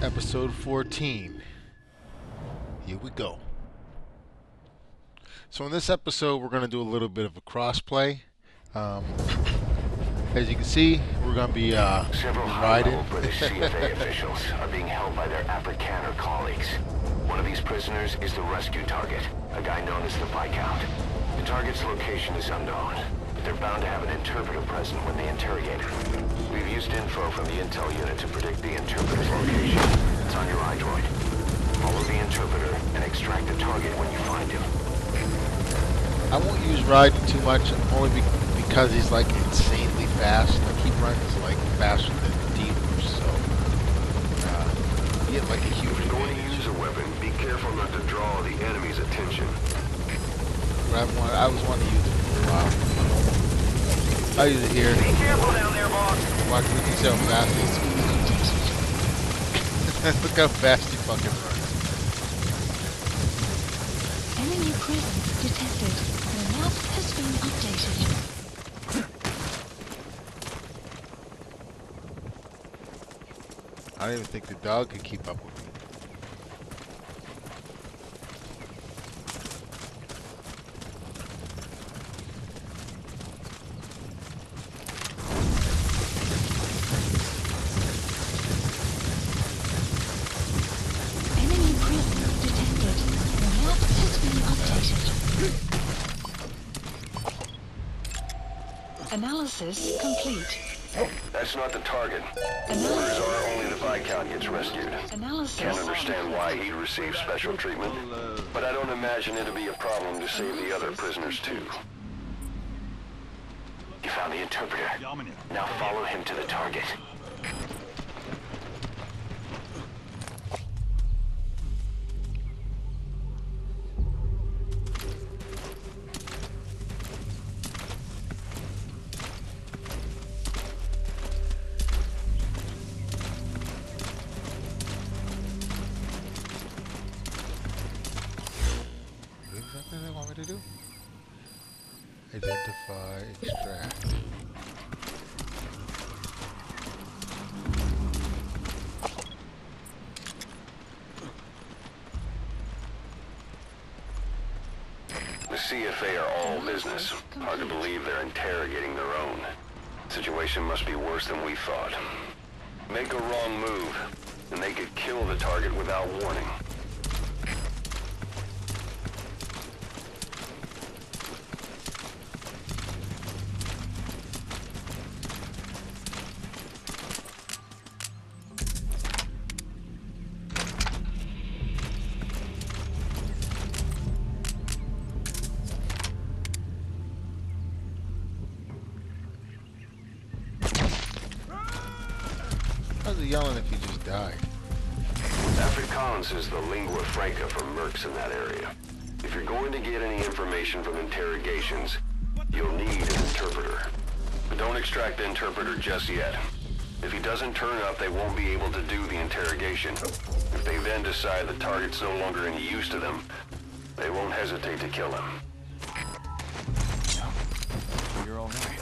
Episode 14. Here we go. So in this episode, we're going to do a little bit of a crossplay. As you can see, we're going to be Several riding. high-level British CFA officials are being held by their Afrikaner colleagues. One of these prisoners is the rescue target, a guy known as the Viscount. The target's location is unknown, but they're bound to have an interpreter present when they interrogate him. We've used info from the intel unit to predict the interpreter's location. It's on your iDroid. Follow the interpreter and extract the target when you find him. I won't use riding too much, only because he's like insanely fast. Like he runs like faster than Dealers, so you get like a huge If you're going to advantage. use a weapon, be careful not to draw the enemy's attention. I was wanting to use it for a while. I'll use it here. Be careful down there, boss. Watch, we can see how fast he is. Look how fast he fucking runs. Enemy presence detected. The map has been updated. I don't even think the dog could keep up with me. Enemy presence detected. The map has been updated. Analysis complete. That's not the target. Orders Analysis. are only the Viscount gets rescued. Analysis. Can't understand why he'd receive special treatment, but I don't imagine it'll be a problem to save the other prisoners too. You found the interpreter. Now follow him to the target. What exactly do they want me to do? Identify, extract. The CFA are all business. Hard to believe they're interrogating their own. Situation must be worse than we thought. Make a wrong move, and they could kill the target without warning. How's he yelling if he just died? Afrikaans is the lingua franca for mercs in that area. If you're going to get any information from interrogations, you'll need an interpreter. But don't extract the interpreter just yet. If he doesn't turn up, they won't be able to do the interrogation. If they then decide the target's no longer any use to them, they won't hesitate to kill him. You're all right.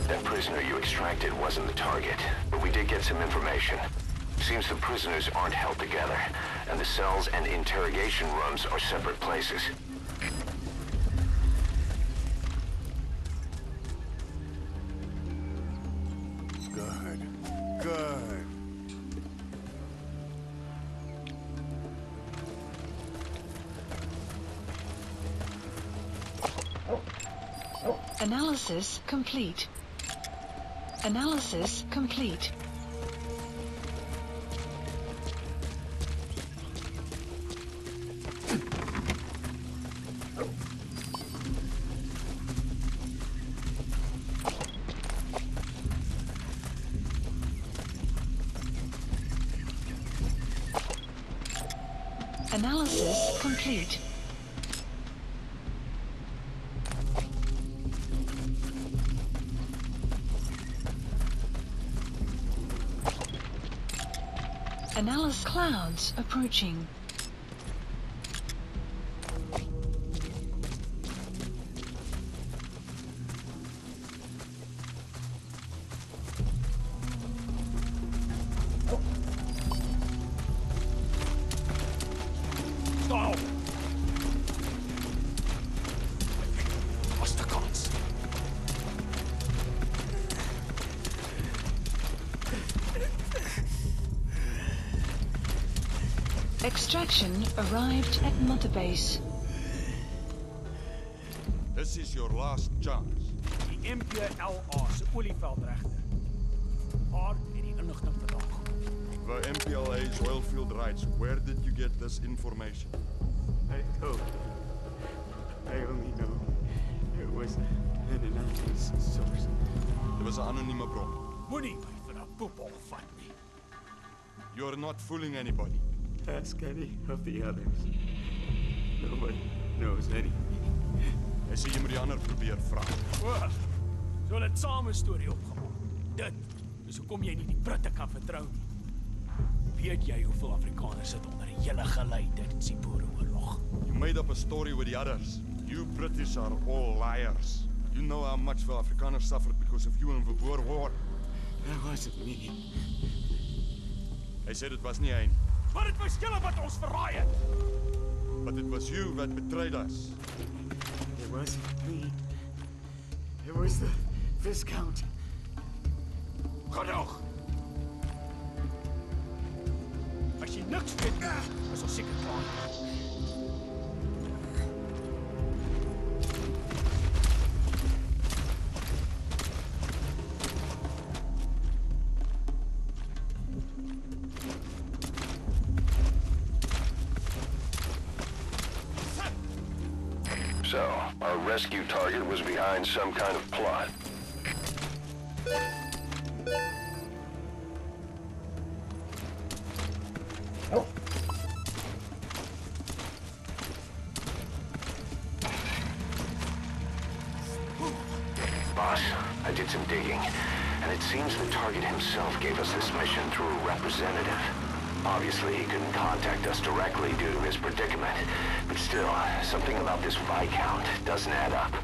That prisoner you extracted wasn't the target, but we did get some information. Seems the prisoners aren't held together, and the cells and interrogation rooms are separate places. Good. Good. Analysis complete. Analysis complete. Analysis complete. Analysis clouds approaching. Extraction arrived at Mother Base. This is your last chance. Die MPLA se olieveldregter. Waar het die inligting vandag? The MPLA's oilfield rights. Where did you get this information? I don't. I only know it was an anonymous source. Dit was 'n anonieme bron. Moenie my vir 'n poepel vat nie. You're not fooling anybody. Ask any of the others. No one knows anything. Hy sê jy moet die ander probeer vra. O, so hulle het saam 'n storie opgemaak. Dit is hoekom jy nie die Britte kan vertrou nie. Weet jy hoeveel Afrikaners sit onder die hele gelei tydens die Boereoorlog? You made up a story with the others. You British are all liars. You know how much the Afrikaners suffered because of you in the Boer War. That wasn't me. Hy sê dit was nie hy nie. Maar dit was julle wat ons verraai het. But it was you that betrayed us. It wasn't me. It was the Viscount. Genoeg! As jy niks weet nie, is ons seker klaar. So, our rescue target was behind some kind of plot. Boss, I did some digging, and it seems the target himself gave us this mission through a representative. Obviously, he couldn't contact us directly due to his predicament, but still, something about this Viscount doesn't add up.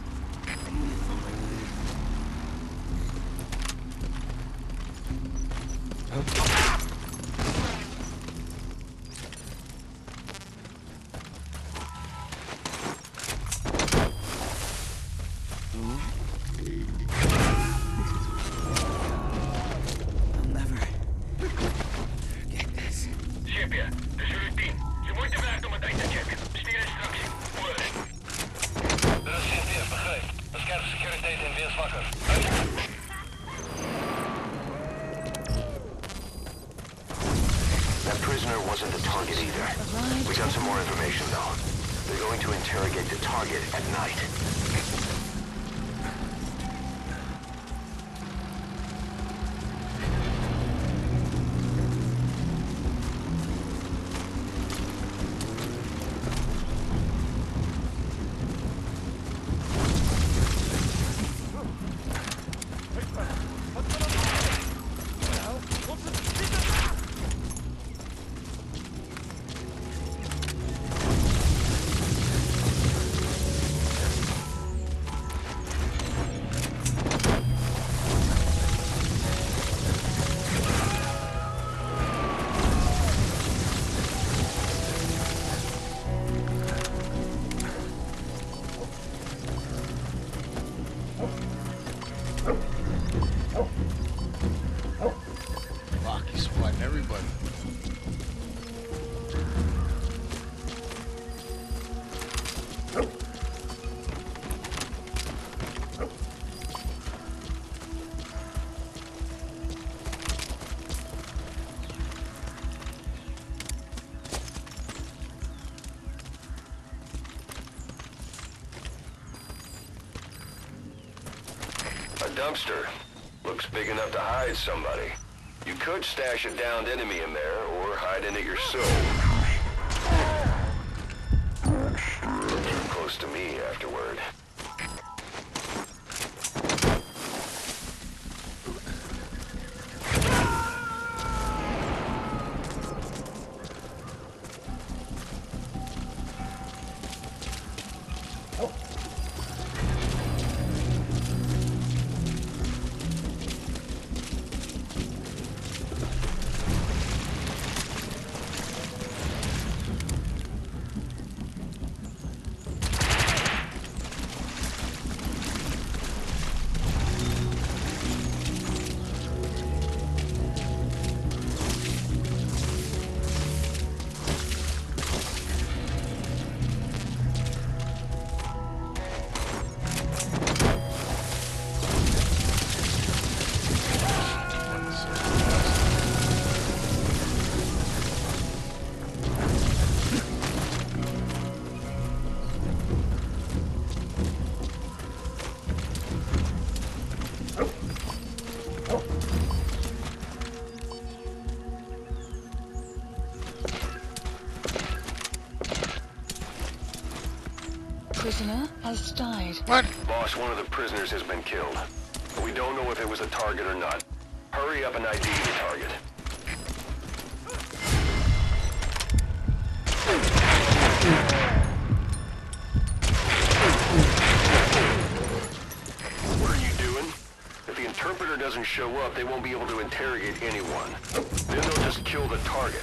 I'll never get this. Sepia, dis routine. Jy moet die werk om het uit te check. Stuur instruksie. Oor. Dit is Sepia, begryp. Beskerp sekuriteit en wees wakker. That prisoner wasn't the target either. We got some more information, though. They're going to interrogate the target at night. Fuck, he's spotting everybody. A dumpster. Looks big enough to hide somebody. You could stash a downed enemy in there, or hide in it yourself. Too close to me afterward. prisoner has died. What? Boss, one of the prisoners has been killed. But we don't know if it was a target or not. Hurry up and ID the target. What are you doing? If the interpreter doesn't show up, they won't be able to interrogate anyone. Then they'll just kill the target.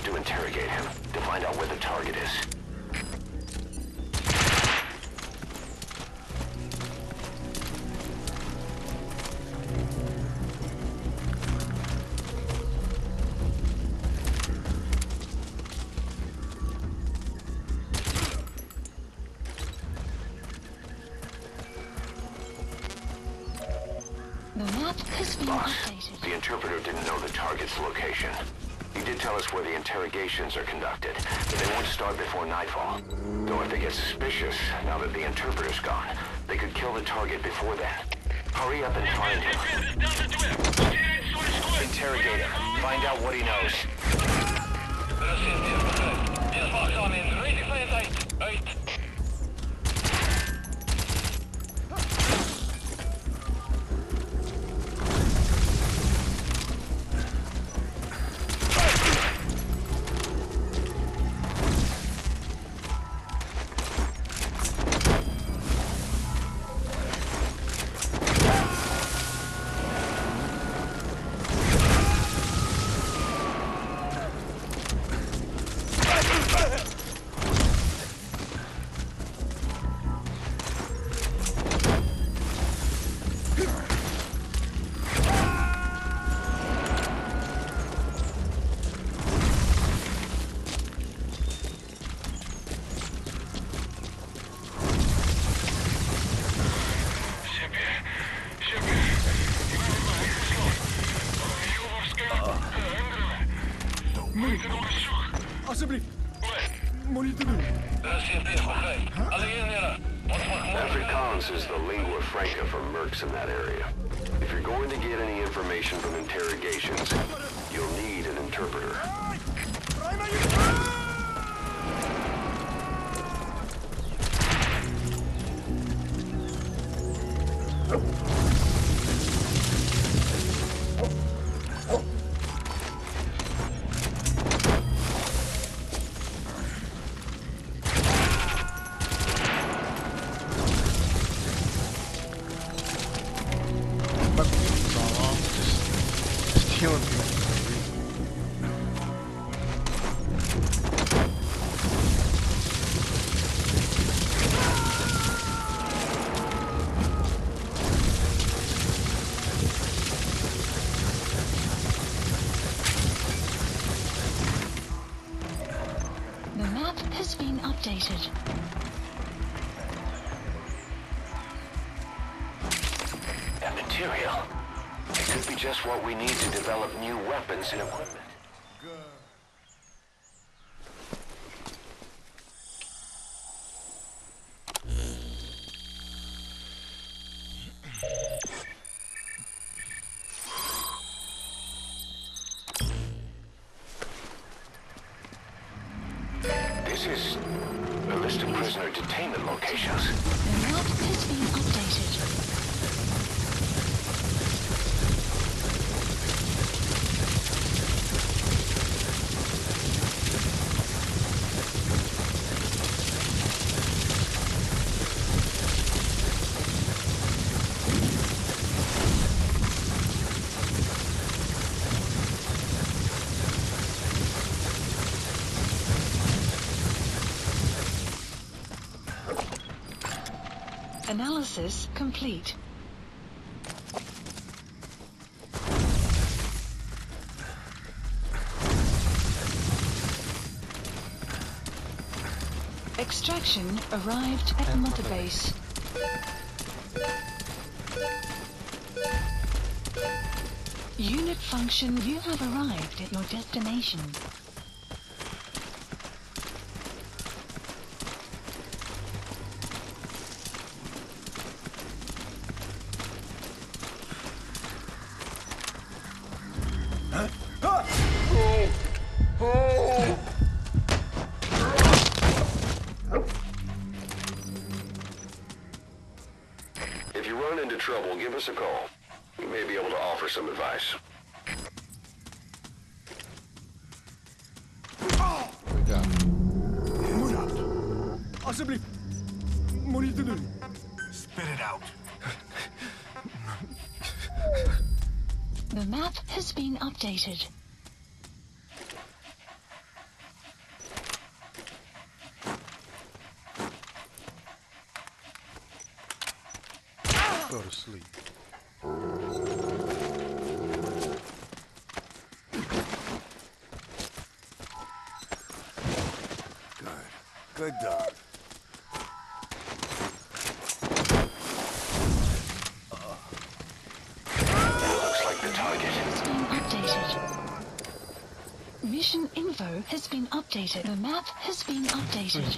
To interrogate him, to find out where the target is. The map has been Boss, updated. the interpreter didn't know the target's location. He did tell us where the interrogations are conducted, but they won't start before nightfall. Though if they get suspicious, now that the interpreter's gone, they could kill the target before then. Hurry up and find him. Interrogate him. Find out what he knows. Alsjeblieft. Moet niet te doen. Afrikaans is the lingua franca for mercs in that area. If you're going to get any information from interrogations, you'll need an interpreter. Just killing people. The map has been updated. That material. It could be just what we need to develop new weapons and equipment. This is a list of prisoner detainment locations. The map has been updated. Analysis complete. Extraction arrived at Mother Base. Unit function, you have arrived at your destination. trouble, give us a call. We may be able to offer some advice. We got Muna, alsjeblieft. Moenie te doen. Spit it out. The map has been updated. go to sleep. Good. Good dog. Looks like the target. Has been updated. Mission info has been updated. The map has been updated.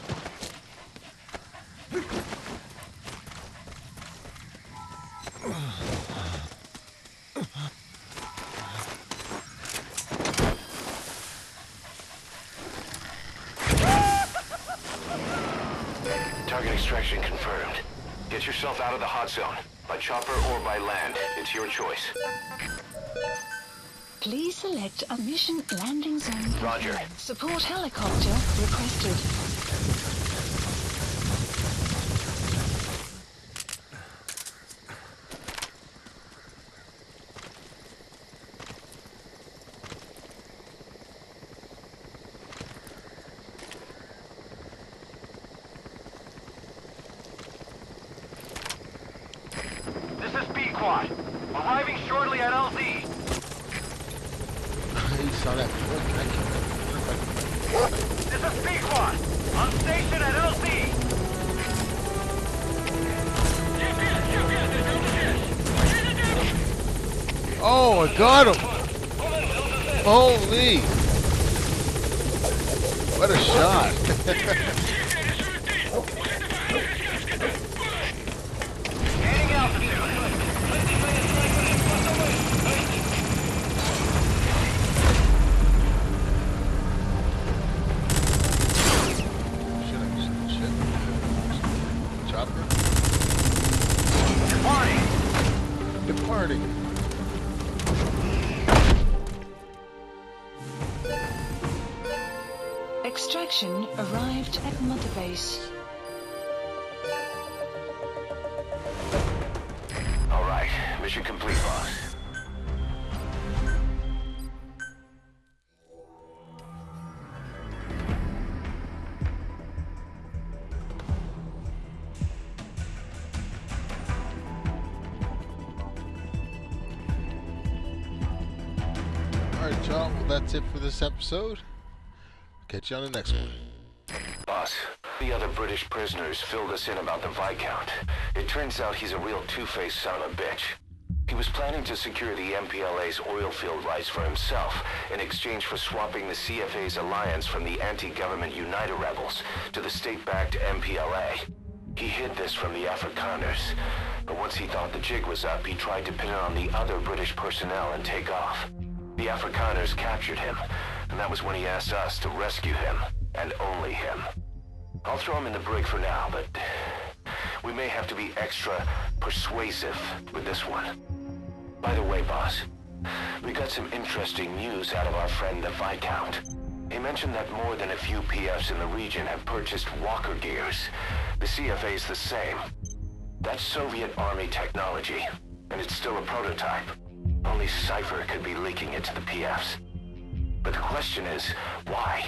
Target extraction confirmed. Get yourself out of the hot zone. By chopper or by land. It's your choice. Please select a mission landing zone. Roger. Support helicopter requested. This is B-Quad. Arriving shortly at LZ. You saw that before. This is B-Quad. On station at LZ. Oh, I got him! Holy! What a shot! Gaining altitude. Shit. Chopper? Departing. Extraction arrived at Mother Base. All right. Mission complete, boss. Alright, y'all. Well, that's it for this episode. Catch you on the next one. Boss, the other British prisoners filled us in about the Viscount. It turns out he's a real two-faced son of a bitch. He was planning to secure the MPLA's oil field rights for himself in exchange for swapping the CFA's alliance from the anti-government United rebels to the state-backed MPLA. He hid this from the Afrikaners, but once he thought the jig was up, he tried to pin it on the other British personnel and take off. The Afrikaners captured him, and that was when he asked us to rescue him, and only him. I'll throw him in the brig for now, but we may have to be extra persuasive with this one. By the way, boss, we got some interesting news out of our friend the Viscount. He mentioned that more than a few PFs in the region have purchased walker gears. The CFA's the same. That's Soviet Army technology, and it's still a prototype. Only Cypher could be leaking it to the PFs. But the question is, why?